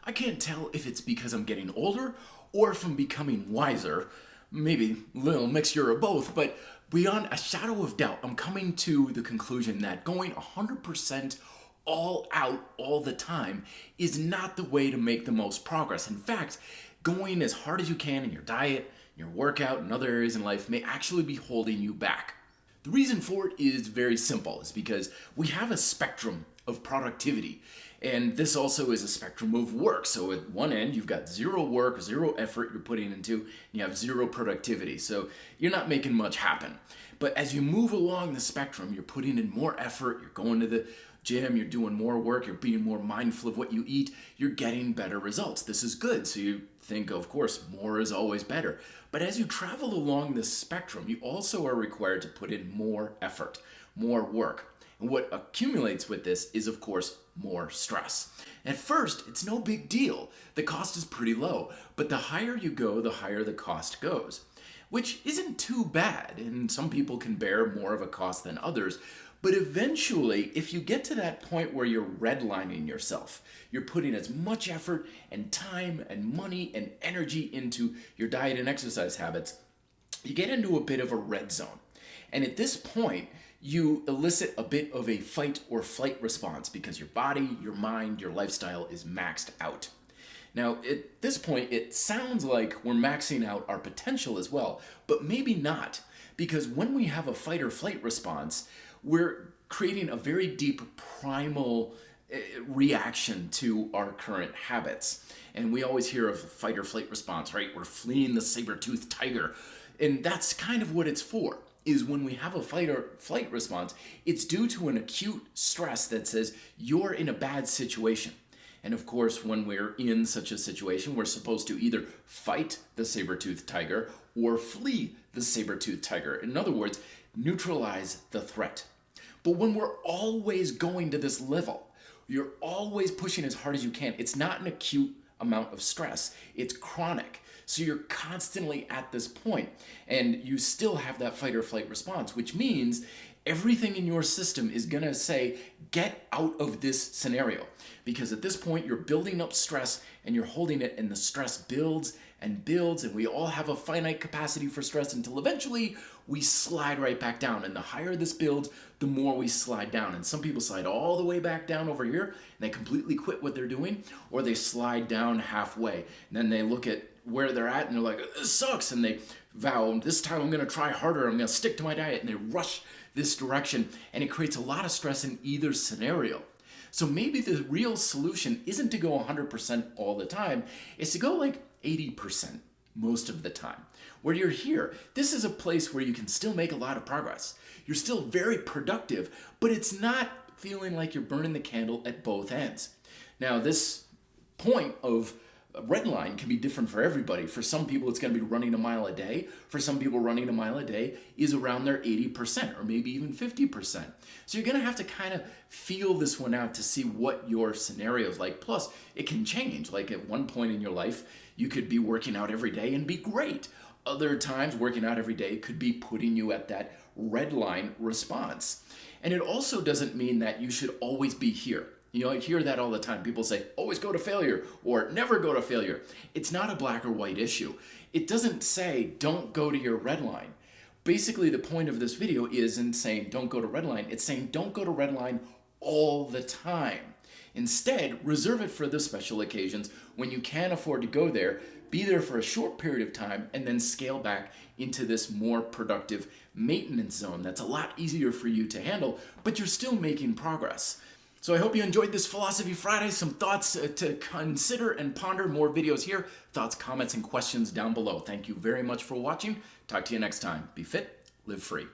I can't tell if it's because I'm getting older or if I'm becoming wiser. Maybe a little mixture of both, but beyond a shadow of doubt, I'm coming to the conclusion that going 100% all out all the time is not the way to make the most progress. In fact, going as hard as you can in your diet, your workout, and other areas in life may actually be holding you back. The reason for it is very simple. It's because we have a spectrum of productivity. And this also is a spectrum of work. So at one end, you've got zero work, zero effort you're putting into, and you have zero productivity. So you're not making much happen. But as you move along the spectrum, you're putting in more effort, you're going to the gym, you're doing more work, you're being more mindful of what you eat, you're getting better results. This is good. So you think, of course, more is always better. But as you travel along this spectrum, you also are required to put in more effort, more work. And what accumulates with this is, of course, more stress. At first, it's no big deal. The cost is pretty low, but the higher you go, the higher the cost goes, which isn't too bad, and some people can bear more of a cost than others. But eventually, if you get to that point where you're redlining yourself, you're putting as much effort and time and money and energy into your diet and exercise habits, you get into a bit of a red zone. And at this point, you elicit a bit of a fight or flight response because your body, your mind, your lifestyle is maxed out. Now, at this point, it sounds like we're maxing out our potential as well, but maybe not, because when we have a fight or flight response, we're creating a very deep primal reaction to our current habits. And we always hear of fight or flight response, right? We're fleeing the saber-toothed tiger. And that's kind of what it's for. Is when we have a fight or flight response, it's due to an acute stress that says you're in a bad situation. And of course, when we're in such a situation, we're supposed to either fight the saber-toothed tiger or flee the saber-toothed tiger. In other words, neutralize the threat. But when we're always going to this level, you're always pushing as hard as you can. It's not an acute amount of stress, it's chronic. So you're constantly at this point, and you still have that fight or flight response, which means everything in your system is gonna say, get out of this scenario. Because at this point, you're building up stress and you're holding it, and the stress builds and builds, and we all have a finite capacity for stress until eventually we slide right back down. And the higher this builds, the more we slide down. And some people slide all the way back down over here, and they completely quit what they're doing, or they slide down halfway. And then they look at where they're at and they're like, this sucks, and they vow, this time I'm gonna try harder, I'm gonna stick to my diet, and they rush this direction, and it creates a lot of stress in either scenario. So maybe the real solution isn't to go 100% all the time, it's to go like 80% most of the time. Where you're here, this is a place where you can still make a lot of progress. You're still very productive, but it's not feeling like you're burning the candle at both ends. Now, this point of red line can be different for everybody. For some people, it's going to be running a mile a day. For some people, running a mile a day is around their 80% or maybe even 50%. So you're going to have to kind of feel this one out to see what your scenario is like. Plus, it can change. Like at one point in your life, you could be working out every day and be great. Other times, working out every day could be putting you at that red line response. And it also doesn't mean that you should always be here. You know, I hear that all the time. People say, always go to failure or never go to failure. It's not a black or white issue. It doesn't say don't go to your red line. Basically, the point of this video isn't saying don't go to red line. It's saying don't go to red line all the time. Instead, reserve it for the special occasions when you can afford to go there, be there for a short period of time, and then scale back into this more productive maintenance zone that's a lot easier for you to handle, but you're still making progress. So I hope you enjoyed this Philosophy Friday. Some thoughts to consider and ponder. More videos here. Thoughts, comments, and questions down below. Thank you very much for watching. Talk to you next time. Be fit, live free.